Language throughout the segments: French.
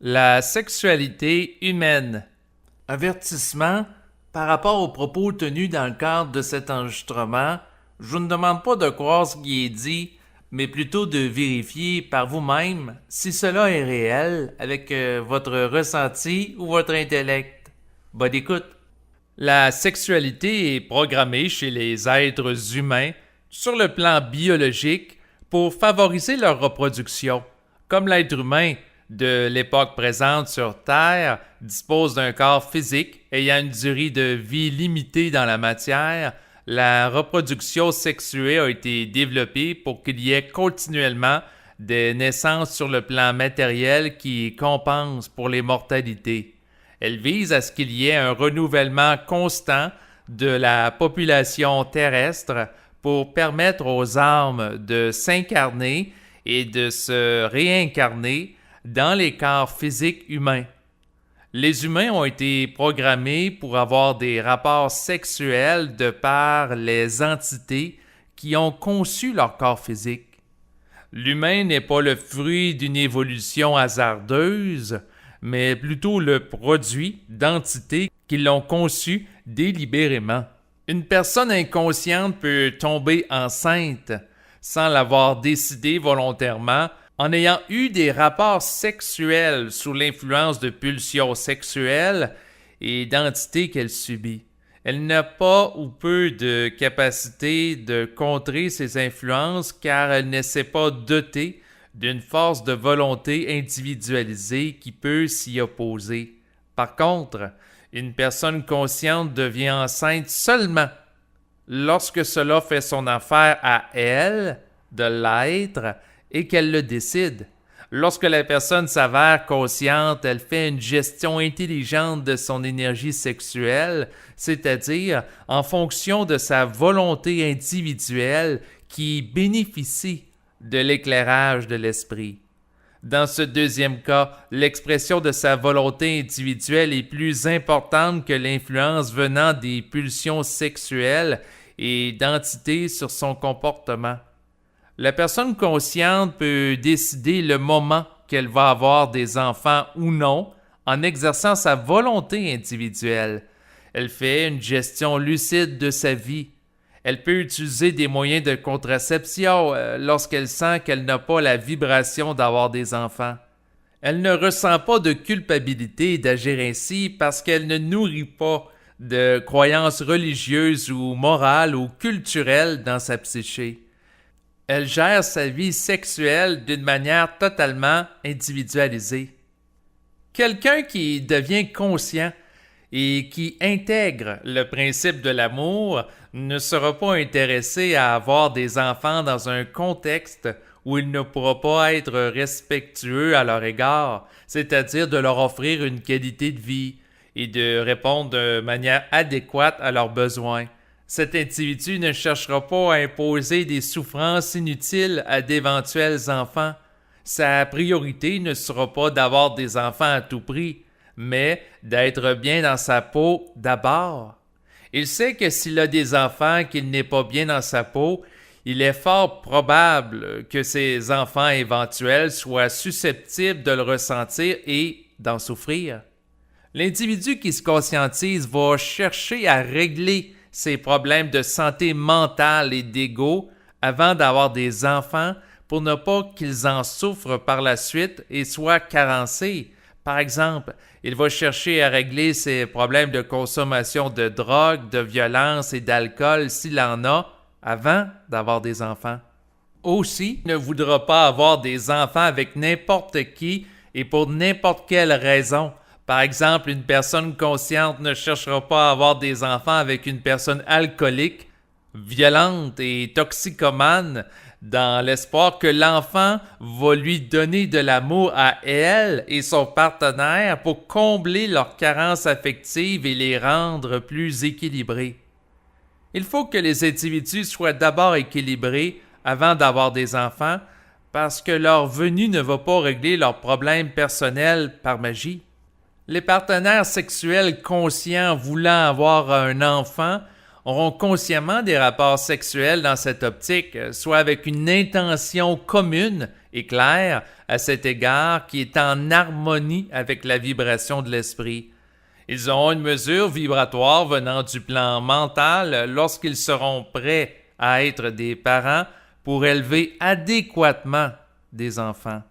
La sexualité humaine. Avertissement, par rapport aux propos tenus dans le cadre de cet enregistrement, je vous ne demande pas de croire ce qui est dit, mais plutôt de vérifier par vous-même si cela est réel avec votre ressenti ou votre intellect. Bonne écoute. La sexualité est programmée chez les êtres humains sur le plan biologique pour favoriser leur reproduction. Comme l'être humain de l'époque présente sur Terre dispose d'un corps physique ayant une durée de vie limitée dans la matière, la reproduction sexuée a été développée pour qu'il y ait continuellement des naissances sur le plan matériel qui compensent pour les mortalités. Elle vise à ce qu'il y ait un renouvellement constant de la population terrestre pour permettre aux âmes de s'incarner et de se réincarner dans les corps physiques humains. Les humains ont été programmés pour avoir des rapports sexuels de par les entités qui ont conçu leur corps physique. L'humain n'est pas le fruit d'une évolution hasardeuse, mais plutôt le produit d'entités qui l'ont conçu délibérément. Une personne inconsciente peut tomber enceinte sans l'avoir décidé volontairement en ayant eu des rapports sexuels sous l'influence de pulsions sexuelles et d'entités qu'elle subit. Elle n'a pas ou peu de capacité de contrer ces influences car elle ne s'est pas dotée d'une force de volonté individualisée qui peut s'y opposer. Par contre, une personne consciente devient enceinte seulement lorsque cela fait son affaire à elle de l'être et qu'elle le décide. Lorsque la personne s'avère consciente, elle fait une gestion intelligente de son énergie sexuelle, c'est-à-dire en fonction de sa volonté individuelle qui bénéficie de l'éclairage de l'esprit. Dans ce deuxième cas, l'expression de sa volonté individuelle est plus importante que l'influence venant des pulsions sexuelles et d'entités sur son comportement. La personne consciente peut décider le moment qu'elle va avoir des enfants ou non en exerçant sa volonté individuelle. Elle fait une gestion lucide de sa vie. Elle peut utiliser des moyens de contraception lorsqu'elle sent qu'elle n'a pas la vibration d'avoir des enfants. Elle ne ressent pas de culpabilité d'agir ainsi parce qu'elle ne nourrit pas de croyances religieuses ou morales ou culturelles dans sa psyché. Elle gère sa vie sexuelle d'une manière totalement individualisée. Quelqu'un qui devient conscient et qui intègre le principe de l'amour ne sera pas intéressé à avoir des enfants dans un contexte où il ne pourra pas être respectueux à leur égard, c'est-à-dire de leur offrir une qualité de vie et de répondre de manière adéquate à leurs besoins. Cet individu ne cherchera pas à imposer des souffrances inutiles à d'éventuels enfants. Sa priorité ne sera pas d'avoir des enfants à tout prix, mais d'être bien dans sa peau d'abord. Il sait que s'il a des enfants qu'il n'est pas bien dans sa peau, il est fort probable que ses enfants éventuels soient susceptibles de le ressentir et d'en souffrir. L'individu qui se conscientise va chercher à régler ses problèmes de santé mentale et d'ego avant d'avoir des enfants pour ne pas qu'ils en souffrent par la suite et soient carencés. Par exemple, il va chercher à régler ses problèmes de consommation de drogue, de violence et d'alcool s'il en a avant d'avoir des enfants. Aussi, il ne voudra pas avoir des enfants avec n'importe qui et pour n'importe quelle raison. Par exemple, une personne consciente ne cherchera pas à avoir des enfants avec une personne alcoolique, violente et toxicomane, dans l'espoir que l'enfant va lui donner de l'amour à elle et son partenaire pour combler leurs carences affectives et les rendre plus équilibrés. Il faut que les individus soient d'abord équilibrés avant d'avoir des enfants parce que leur venue ne va pas régler leurs problèmes personnels par magie. Les partenaires sexuels conscients voulant avoir un enfant auront consciemment des rapports sexuels dans cette optique, soit avec une intention commune et claire à cet égard qui est en harmonie avec la vibration de l'esprit. Ils auront une mesure vibratoire venant du plan mental lorsqu'ils seront prêts à être des parents pour élever adéquatement des enfants.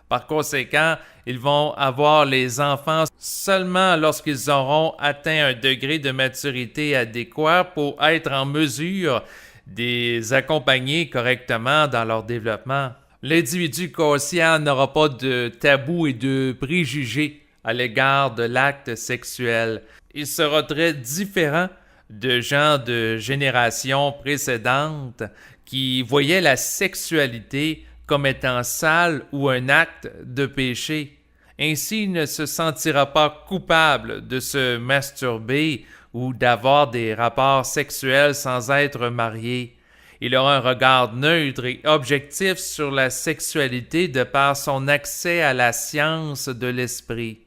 Par conséquent, ils vont avoir les enfants seulement lorsqu'ils auront atteint un degré de maturité adéquat pour être en mesure de les accompagner correctement dans leur développement. L'individu conscient n'aura pas de tabou et de préjugés à l'égard de l'acte sexuel. Il sera très différent de gens de générations précédentes qui voyaient la sexualité comme étant sale ou un acte de péché. Ainsi, il ne se sentira pas coupable de se masturber ou d'avoir des rapports sexuels sans être marié. Il aura un regard neutre et objectif sur la sexualité de par son accès à la science de l'esprit.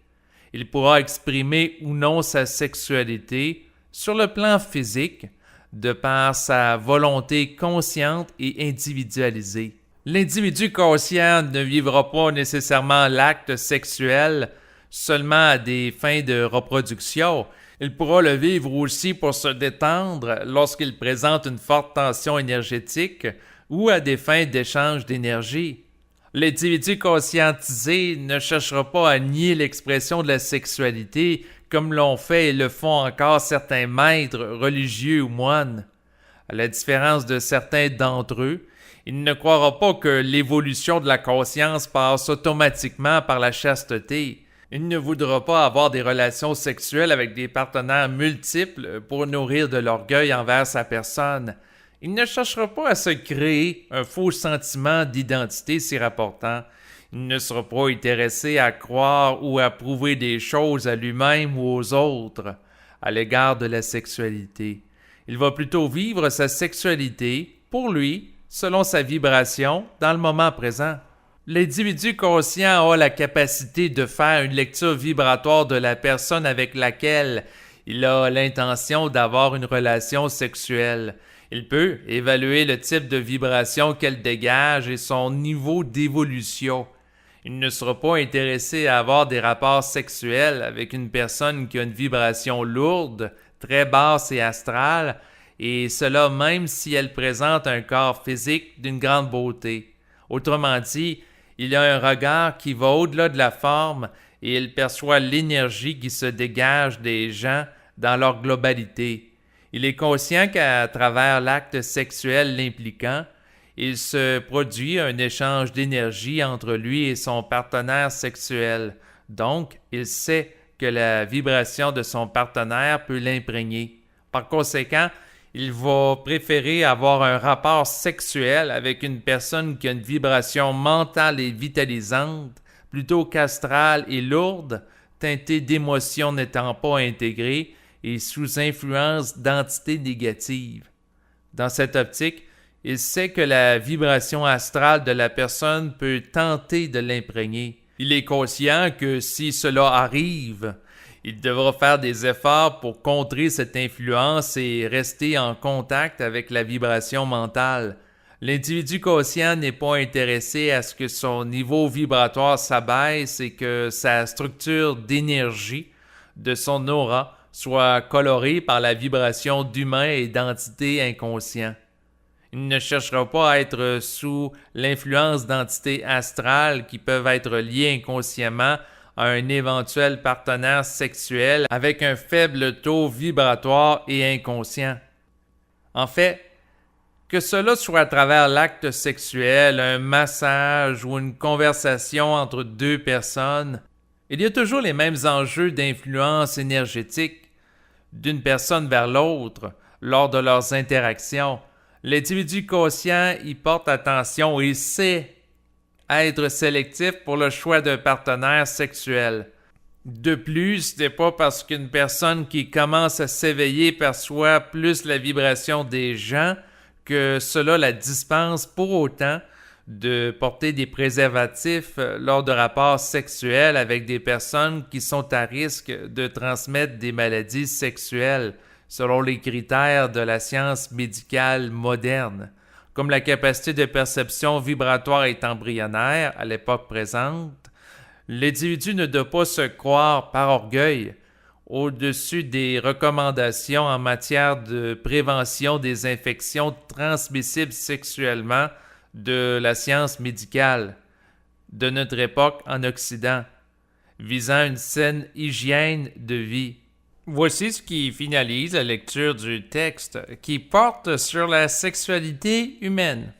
Il pourra exprimer ou non sa sexualité sur le plan physique de par sa volonté consciente et individualisée. L'individu conscient ne vivra pas nécessairement l'acte sexuel seulement à des fins de reproduction. Il pourra le vivre aussi pour se détendre lorsqu'il présente une forte tension énergétique ou à des fins d'échange d'énergie. L'individu conscientisé ne cherchera pas à nier l'expression de la sexualité comme l'ont fait et le font encore certains maîtres religieux ou moines. À la différence de certains d'entre eux, il ne croira pas que l'évolution de la conscience passe automatiquement par la chasteté. Il ne voudra pas avoir des relations sexuelles avec des partenaires multiples pour nourrir de l'orgueil envers sa personne. Il ne cherchera pas à se créer un faux sentiment d'identité s'y rapportant. Il ne sera pas intéressé à croire ou à prouver des choses à lui-même ou aux autres à l'égard de la sexualité. Il va plutôt vivre sa sexualité, pour lui, selon sa vibration, dans le moment présent. L'individu conscient a la capacité de faire une lecture vibratoire de la personne avec laquelle il a l'intention d'avoir une relation sexuelle. Il peut évaluer le type de vibration qu'elle dégage et son niveau d'évolution. Il ne sera pas intéressé à avoir des rapports sexuels avec une personne qui a une vibration lourde, très basse et astrale, et cela même si elle présente un corps physique d'une grande beauté. Autrement dit, il a un regard qui va au-delà de la forme et il perçoit l'énergie qui se dégage des gens dans leur globalité. Il est conscient qu'à travers l'acte sexuel l'impliquant, il se produit un échange d'énergie entre lui et son partenaire sexuel. Donc, il sait que la vibration de son partenaire peut l'imprégner. Par conséquent, il va préférer avoir un rapport sexuel avec une personne qui a une vibration mentale et vitalisante, plutôt qu'astrale et lourde, teintée d'émotions n'étant pas intégrées et sous influence d'entités négatives. Dans cette optique, il sait que la vibration astrale de la personne peut tenter de l'imprégner. Il est conscient que si cela arrive, il devra faire des efforts pour contrer cette influence et rester en contact avec la vibration mentale. L'individu conscient n'est pas intéressé à ce que son niveau vibratoire s'abaisse et que sa structure d'énergie de son aura soit colorée par la vibration d'humains et d'entités inconscients. Il ne cherchera pas à être sous l'influence d'entités astrales qui peuvent être liées inconsciemment à un éventuel partenaire sexuel avec un faible taux vibratoire et inconscient. En fait, que cela soit à travers l'acte sexuel, un massage ou une conversation entre deux personnes, il y a toujours les mêmes enjeux d'influence énergétique d'une personne vers l'autre lors de leurs interactions. L'individu conscient y porte attention et sait être sélectif pour le choix d'un partenaire sexuel. De plus, ce n'est pas parce qu'une personne qui commence à s'éveiller perçoit plus la vibration des gens que cela la dispense pour autant de porter des préservatifs lors de rapports sexuels avec des personnes qui sont à risque de transmettre des maladies sexuelles, selon les critères de la science médicale moderne. Comme la capacité de perception vibratoire est embryonnaire à l'époque présente, l'individu ne doit pas se croire par orgueil au-dessus des recommandations en matière de prévention des infections transmissibles sexuellement de la science médicale de notre époque en Occident, visant une saine hygiène de vie. Voici ce qui finalise la lecture du texte qui porte sur la sexualité humaine.